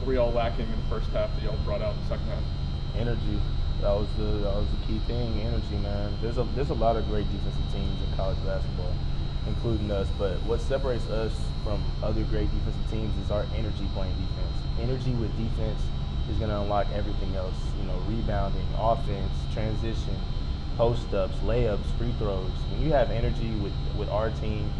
were y'all lacking in the first half that y'all brought out in the second half? Energy. That was the key thing. Energy, man. There's a lot of great defensive teams in college basketball, including us. But what separates us from other great defensive teams is our energy playing defense. Energy with defense is going to unlock everything else. Rebounding, offense, transition, post-ups, layups, free throws. When you have energy with our team,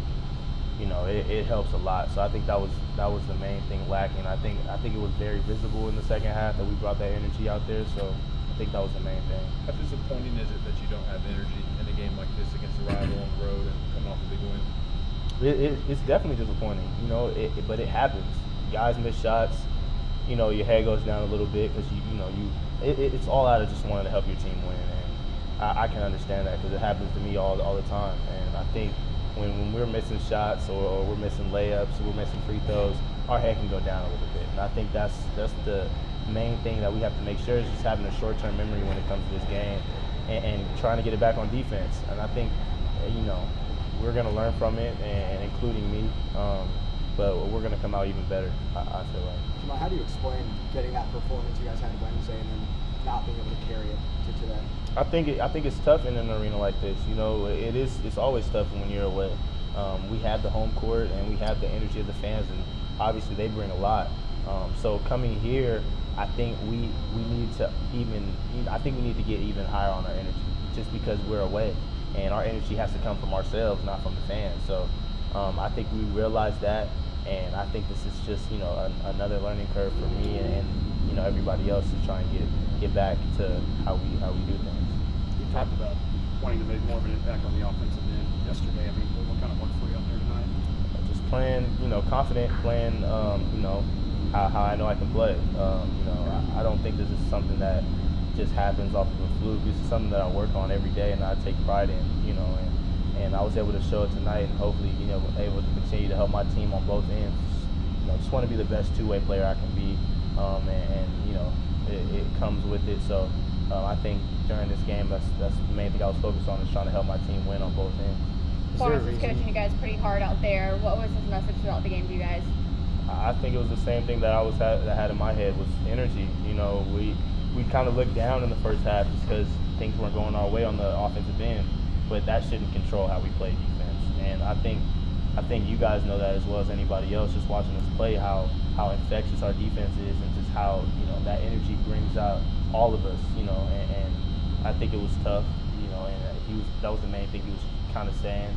it helps a lot. So I think that was the main thing lacking. I think it was very visible in the second half that we brought that energy out there. So I think that was the main thing. How disappointing is it that you don't have energy in a game like this against a rival on the road and coming off a big win? It's definitely disappointing, but it happens. Guys miss shots. Your head goes down a little bit because it's all out of just wanting to help your team win, and I can understand that because it happens to me all the time. And I think when we're missing shots or we're missing layups or we're missing free throws, our head can go down a little bit. And I think that's the main thing that we have to make sure is just having a short-term memory when it comes to this game and trying to get it back on defense. And I think we're going to learn from it, and including me, but we're going to come out even better, I feel like. Jahmai, how do you explain getting that performance you guys had Wednesday and then not being able to carry it to today? I think it's tough in an arena like this. It's always tough when you're away. We have the home court and we have the energy of the fans, and obviously they bring a lot. So coming here, I think we need to get even higher on our energy, just because we're away, and our energy has to come from ourselves, not from the fans. So I think we realize that, and I think this is just another learning curve for me and everybody else to try and get back to how we do things. You talked about wanting to make more of an impact on the offensive end yesterday. I mean, what kind of work for you out there tonight? Just playing, confident, playing, how I know I can play. I don't think this is something that just happens off of a fluke. This is something that I work on every day and I take pride in, and I was able to show it tonight, and hopefully, able to continue to help my team on both ends. Just want to be the best two-way player I can be, it comes with it. So I think during this game, that's the main thing I was focused on, is trying to help my team win on both ends. Forrest is coaching you guys pretty hard out there. What was his message throughout the game to you guys? I think it was the same thing that that I had in my head, was energy. We kind of looked down in the first half just because things weren't going our way on the offensive end, but that shouldn't control how we play defense. And I think you guys know that as well as anybody else, just watching us play, how infectious our defense is, and just how that energy brings out all of us. And I think it was tough. And that was the main thing he was kind of saying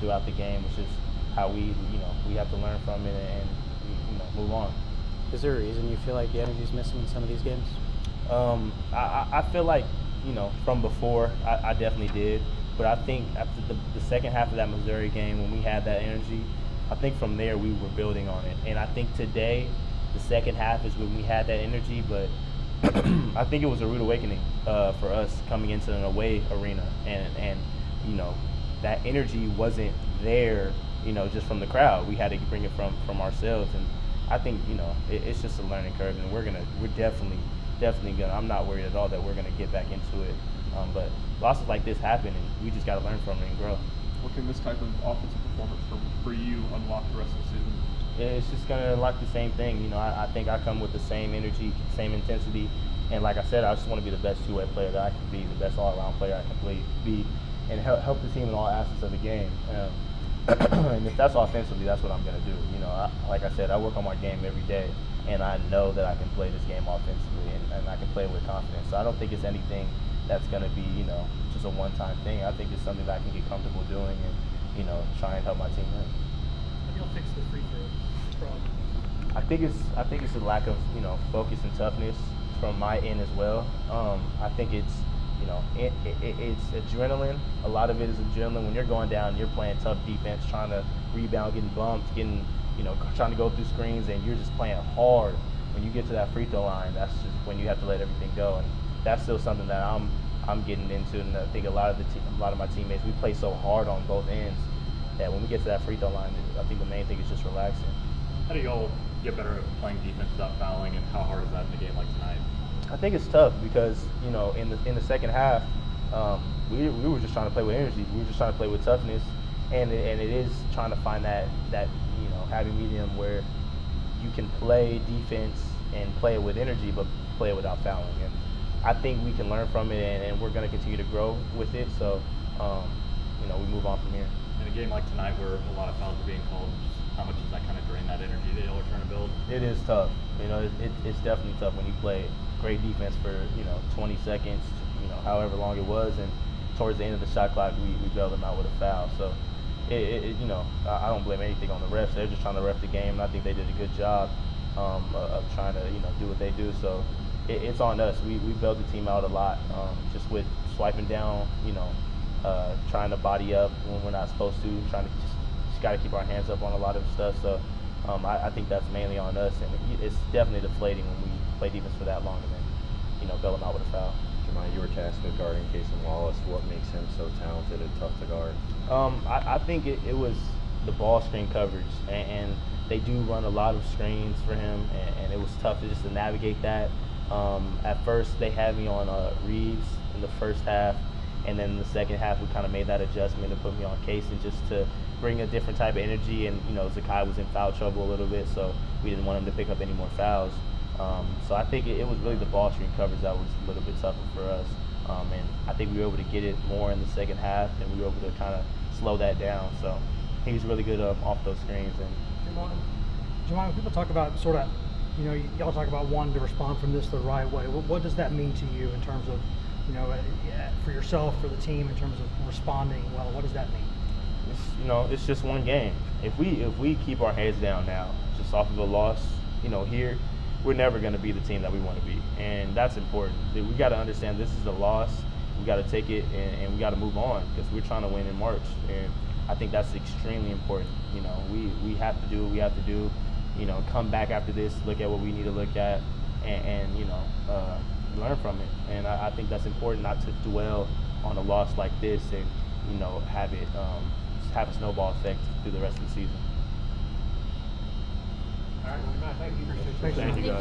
throughout the game, which is how we have to learn from it and move on. Is there a reason you feel like the energy is missing in some of these games? I feel like from before I definitely did. But I think after the second half of that Missouri game, when we had that energy, I think from there we were building on it. And I think today, the second half is when we had that energy, but I think it was a rude awakening for us coming into an away arena. And that energy wasn't there, just from the crowd. We had to bring it from ourselves. And I think, it's just a learning curve, and we're definitely gonna, I'm not worried at all that we're gonna get back into it. But losses like this happen, and we just got to learn from it and grow. What can this type of offensive performance for you unlock the rest of the season? It's just going to unlock the same thing. I think I come with the same energy, same intensity, and like I said, I just want to be the best two-way player that I can be, the best all-around player I can be, and help the team in all aspects of the game. And if that's offensively, that's what I'm going to do. Like I said, I work on my game every day, and I know that I can play this game offensively, and I can play with confidence. So I don't think it's anything that's going to be, just a one-time thing. I think it's something that I can get comfortable doing and, try and help my team win. How do y'all fix the free throw problem? I think it's a lack of, focus and toughness from my end as well. I think it's, it's adrenaline. A lot of it is adrenaline. When you're going down, you're playing tough defense, trying to rebound, getting bumped, trying to go through screens, and you're just playing hard. When you get to that free throw line, that's just when you have to let everything go. And that's still something that I'm getting into, and I think a lot of my teammates, we play so hard on both ends that when we get to that free throw line, I think the main thing is just relaxing. How do y'all get better at playing defense without fouling, and how hard is that in a game like tonight? I think it's tough because in the second half, we were just trying to play with energy. We were just trying to play with toughness, and it is trying to find that happy medium where you can play defense and play it with energy, but play it without fouling. And I think we can learn from it, and we're going to continue to grow with it. So, we move on from here. In a game like tonight where a lot of fouls are being called, how much does that kind of drain that energy that y'all are trying to build? It is tough. It's definitely tough when you play great defense for 20 seconds, however long it was, and towards the end of the shot clock we bailed them out with a foul. So I don't blame anything on the refs. They're just trying to ref the game, and I think they did a good job of trying to do what they do. So it's on us. We bailed the team out a lot, just with swiping down, trying to body up when we're not supposed to, trying to just got to keep our hands up on a lot of stuff. So I think that's mainly on us, and it's definitely deflating when we play defense for that long and then bail them out with a foul. Jahmai, you were tasked with guarding Casey Wallace. What makes him so talented and tough to guard? I think it was the ball screen coverage, and they do run a lot of screens for him, and it was tough just to navigate that. At first, they had me on Reeves in the first half, and then in the second half, we kind of made that adjustment and put me on Casey just to bring a different type of energy. And Zakai was in foul trouble a little bit, so we didn't want him to pick up any more fouls. So I think it was really the ball screen coverage that was a little bit tougher for us. And I think we were able to get it more in the second half, and we were able to kind of slow that down. So I think he's really good off those screens. And Jahmai, when people talk about sort of, y'all talk about wanting to respond from this the right way. What does that mean to you in terms of, for yourself, for the team, in terms of responding well? What does that mean? It's just one game. If we keep our heads down now, just off of a loss, here, we're never going to be the team that we want to be, and that's important. We got to understand this is a loss. We got to take it, and we got to move on because we're trying to win in March, and I think that's extremely important. We have to do what we have to do. Come back after this, look at what we need to look at, and learn from it. And I think that's important, not to dwell on a loss like this and have it have a snowball effect through the rest of the season. All right, thank you. Thank you.